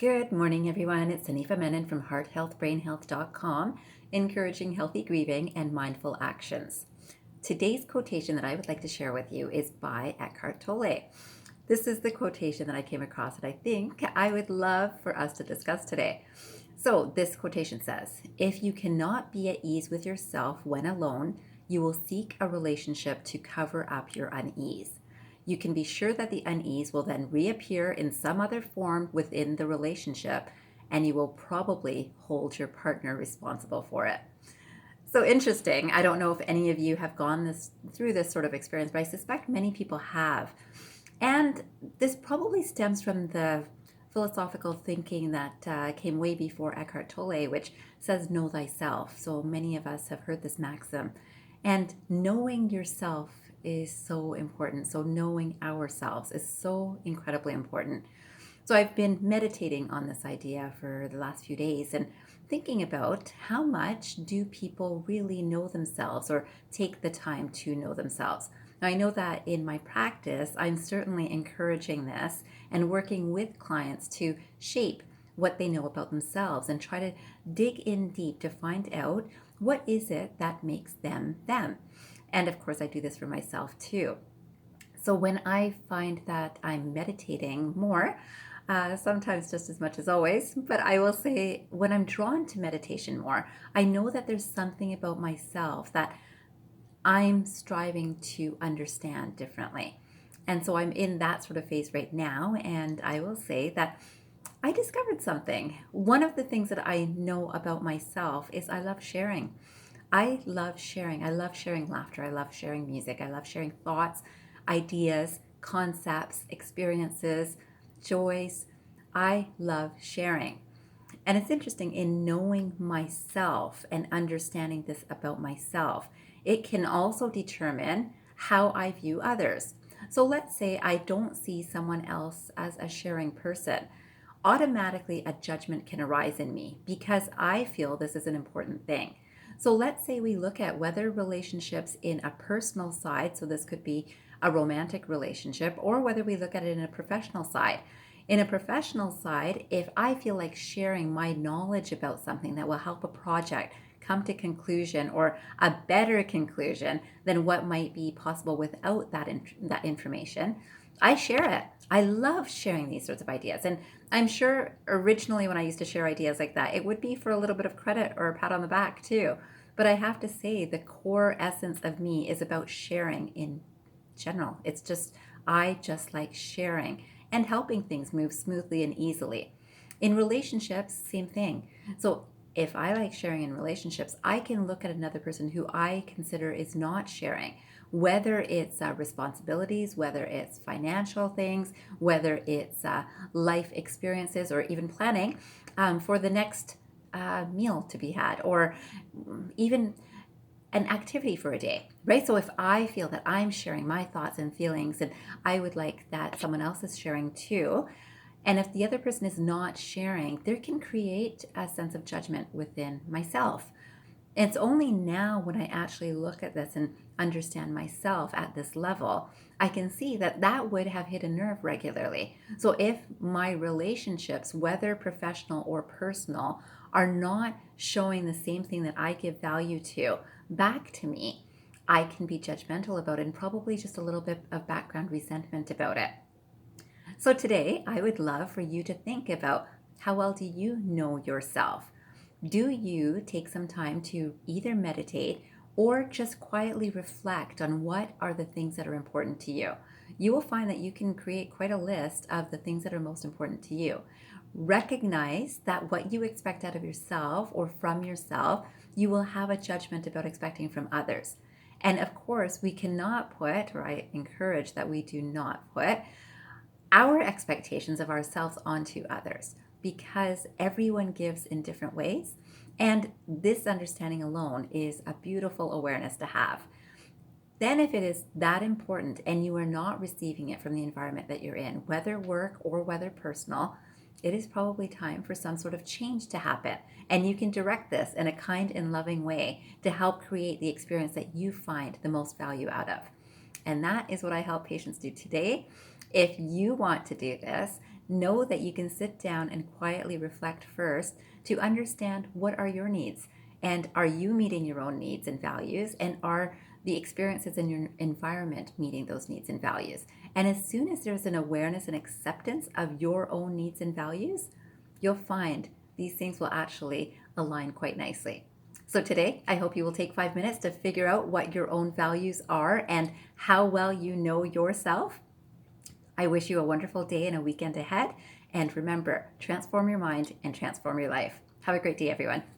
Good morning, everyone. It's Anifa Menon from hearthealthbrainhealth.com, encouraging healthy grieving and mindful actions. Today's quotation that I would like to share with you is by Eckhart Tolle. This is the quotation that I came across that I think I would love for us to discuss today. So, this quotation says, "If you cannot be at ease with yourself when alone, you will seek a relationship to cover up your unease. You can be sure that the unease will then reappear in some other form within the relationship, and you will probably hold your partner responsible for it." So interesting. I don't know if any of you have gone through this sort of experience, but I suspect many people have. And this probably stems from the philosophical thinking that came way before Eckhart Tolle, which says, "Know thyself." So many of us have heard this maxim. And knowing yourself is so important. So knowing ourselves is so incredibly important. So I've been meditating on this idea for the last few days and thinking about how much do people really know themselves or take the time to know themselves. Now, I know that in my practice, I'm certainly encouraging this and working with clients to shape what they know about themselves and try to dig in deep to find out what is it that makes them them. And of course, I do this for myself too. So when I find that I'm meditating more, sometimes just as much as always, but I will say when I'm drawn to meditation more, I know that there's something about myself that I'm striving to understand differently. And so I'm in that sort of phase right now. And I will say that I discovered something. One of the things that I know about myself is I love sharing. I love sharing. I love sharing laughter. I love sharing music. I love sharing thoughts, ideas, concepts, experiences, joys. I love sharing. And it's interesting in knowing myself and understanding this about myself, it can also determine how I view others. So let's say I don't see someone else as a sharing person. Automatically, a judgment can arise in me because I feel this is an important thing. So let's say we look at whether relationships in a personal side, so this could be a romantic relationship, or whether we look at it in a professional side. In a professional side, if I feel like sharing my knowledge about something that will help a project come to conclusion or a better conclusion than what might be possible without that information, I share it. I love sharing these sorts of ideas. And I'm sure originally when I used to share ideas like that, it would be for a little bit of credit or a pat on the back too. But I have to say, the core essence of me is about sharing in general. It's just, I just like sharing and helping things move smoothly and easily. In relationships, same thing. So if I like sharing in relationships, I can look at another person who I consider is not sharing, whether it's responsibilities, whether it's financial things, whether it's life experiences, or even planning for the next meal to be had, or even an activity for a day, right? So if I feel that I'm sharing my thoughts and feelings and I would like that someone else is sharing too, and if the other person is not sharing, there can create a sense of judgment within myself. It's only now when I actually look at this and understand myself at this level, I can see that that would have hit a nerve regularly. So if my relationships, whether professional or personal, are not showing the same thing that I give value to back to me, I can be judgmental about it and probably just a little bit of background resentment about it. So today, I would love for you to think about, how well do you know yourself? Do you take some time to either meditate or just quietly reflect on what are the things that are important to you? You will find that you can create quite a list of the things that are most important to you. Recognize that what you expect out of yourself or from yourself, you will have a judgment about expecting from others. And of course, we cannot put, or I encourage that we do not put, our expectations of ourselves onto others, because everyone gives in different ways. And this understanding alone is a beautiful awareness to have. Then, if it is that important and you are not receiving it from the environment that you're in, whether work or whether personal, it is probably time for some sort of change to happen. And you can direct this in a kind and loving way to help create the experience that you find the most value out of. And that is what I help patients do today, If you want to do this, know that you can sit down and quietly reflect first to understand what are your needs and are you meeting your own needs and values, and are the experiences in your environment meeting those needs and values. And as soon as there's an awareness and acceptance of your own needs and values, you'll find these things will actually align quite nicely. So today, I hope you will take 5 minutes to figure out what your own values are and how well you know yourself. I wish you a wonderful day and a weekend ahead. And remember, transform your mind and transform your life. Have a great day, everyone.